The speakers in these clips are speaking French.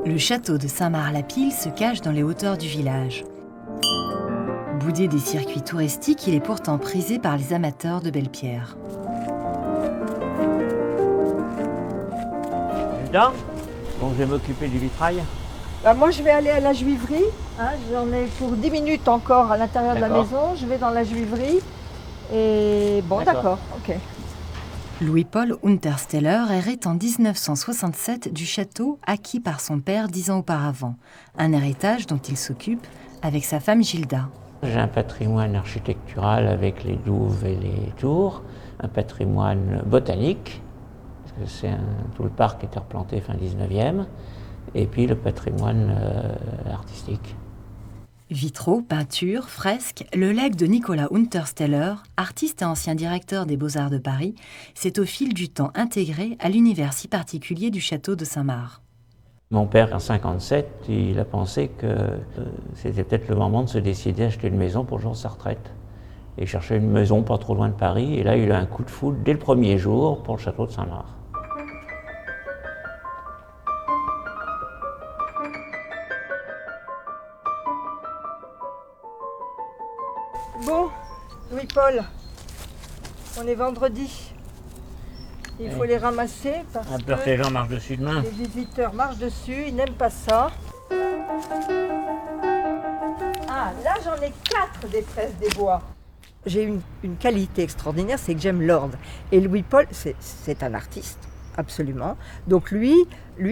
Le château de Saint-Mars-la-Pile se cache dans les hauteurs du village. Boudé des circuits touristiques, il est pourtant prisé par les amateurs de belles pierres. Dedans, bon, je vais m'occuper du vitrail. Moi, je vais aller à la juiverie. J'en ai pour 10 minutes encore à l'intérieur de la maison. Je vais dans la juiverie. Et bon, d'accord. Ok. Louis-Paul Untersteller hérite en 1967 du château acquis par son père 10 ans auparavant. Un héritage dont il s'occupe avec sa femme Gilda. J'ai un patrimoine architectural avec les douves et les tours, un patrimoine botanique, parce que tout le parc était replanté fin 19e, et puis le patrimoine artistique. Vitraux, peintures, fresques, le legs de Nicolas Untersteller, artiste et ancien directeur des Beaux-Arts de Paris, s'est au fil du temps intégré à l'univers si particulier du château de Saint-Mars. Mon père, en 1957, il a pensé que c'était peut-être le moment de se décider à acheter une maison pour le jour de sa retraite. Et il cherchait une maison pas trop loin de Paris, et là il a eu un coup de foudre dès le premier jour pour le château de Saint-Mars. Bon, Louis-Paul, on est vendredi. Il faut les ramasser parce peur que les gens marchent dessus demain. Les visiteurs marchent dessus, ils n'aiment pas ça. Ah, là j'en ai 4 des fraises des bois. J'ai une qualité extraordinaire, c'est que j'aime l'ordre. Et Louis-Paul, c'est un artiste, absolument. Donc lui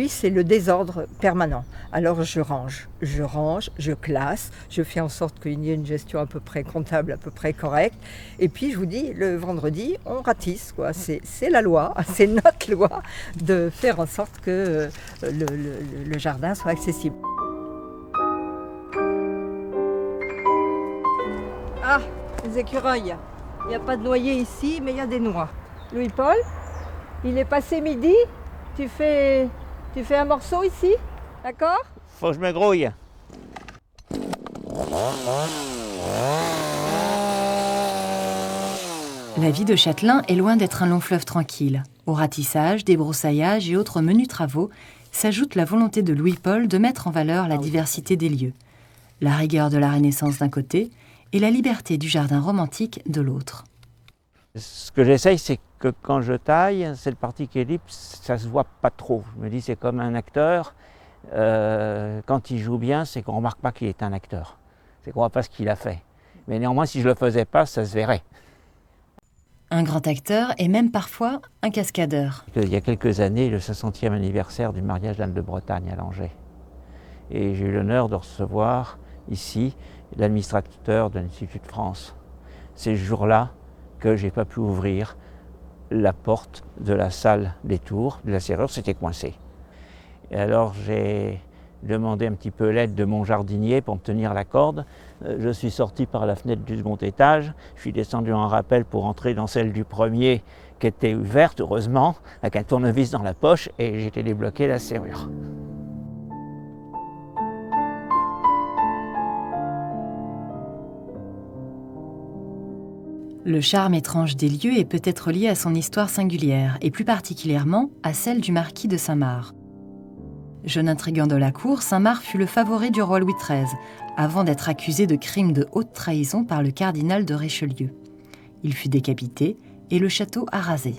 c'est le désordre permanent. Alors je range, je classe, je fais en sorte qu'il y ait une gestion à peu près comptable, à peu près correcte. Et puis je vous dis, le vendredi, on ratisse, quoi. C'est la loi, c'est notre loi de faire en sorte que le jardin soit accessible. Ah, les écureuils. Il n'y a pas de noyer ici, mais il y a des noix. Louis-Paul, il est passé midi, tu fais un morceau ici, d'accord? Faut que je me grouille. La vie de Châtelain est loin d'être un long fleuve tranquille. Au ratissage, débroussaillage et autres menus travaux s'ajoute la volonté de Louis-Paul de mettre en valeur la diversité des lieux. La rigueur de la Renaissance d'un côté et la liberté du jardin romantique de l'autre. Ce que j'essaye, c'est que quand je taille, cette partie qui est libre, ça se voit pas trop. Je me dis, c'est comme un acteur. Quand il joue bien, c'est qu'on ne remarque pas qu'il est un acteur. C'est qu'on ne voit pas ce qu'il a fait. Mais néanmoins, si je ne le faisais pas, ça se verrait. Un grand acteur et même parfois un cascadeur. Il y a quelques années, le 60e anniversaire du mariage d'Anne de Bretagne à Langeais. Et j'ai eu l'honneur de recevoir ici l'administrateur de l'Institut de France. Ces jours-là, que je n'ai pas pu ouvrir la porte de la salle des tours, de la serrure, c'était coincé. Et alors j'ai demandé un petit peu l'aide de mon jardinier pour me tenir la corde. Je suis sorti par la fenêtre du second étage, je suis descendu en rappel pour entrer dans celle du premier qui était ouverte, heureusement, avec un tournevis dans la poche, et j'ai été débloqué la serrure. Le charme étrange des lieux est peut-être lié à son histoire singulière, et plus particulièrement à celle du marquis de Saint-Mars. Jeune intrigant de la cour, Saint-Mars fut le favori du roi Louis XIII, avant d'être accusé de crime de haute trahison par le cardinal de Richelieu. Il fut décapité et le château arasé.